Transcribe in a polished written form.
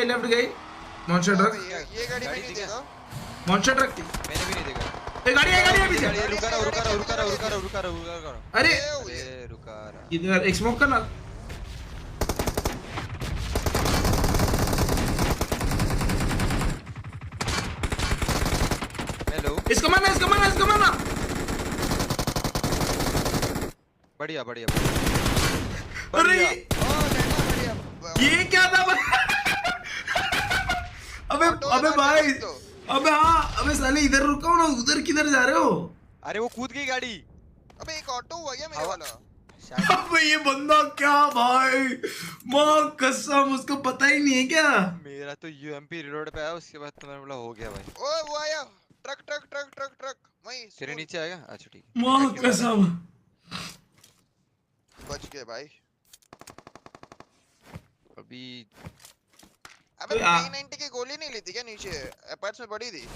Left गई monster truck ये गाड़ी में नहीं देखा मॉन्स्टर ट्रक मैंने भी नहीं देखा। ये गाड़ी है पीछे रुका रहा अरे रुका रहा। इधर एक स्मोक करना हेलो इसको मारना बढ़िया बढ़िया अरे ये क्या था अबे भाई अबे हाँ अबे साले इधर रुका हूँ ना उधर किधर जा रहे हो अरे वो कूद गई गाड़ी। अबे एक ऑटो हुआ क्या मेरे वाला अबे ये बंदा क्या भाई माँ कसम उसको पता ही नहीं है क्या मेरा तो यूएमपी रिलोड पे आया उसके बाद तो मैंने बोला हो गया भाई। ओए वो आया ट्रक वहीं तेरे नीचे आएगा अच्छा ठीक है। माँ कसम बच गए भाई अभी अबे 390 की गोली नहीं ली थी क्या नीचे अपार्ट्स में पड़ी थी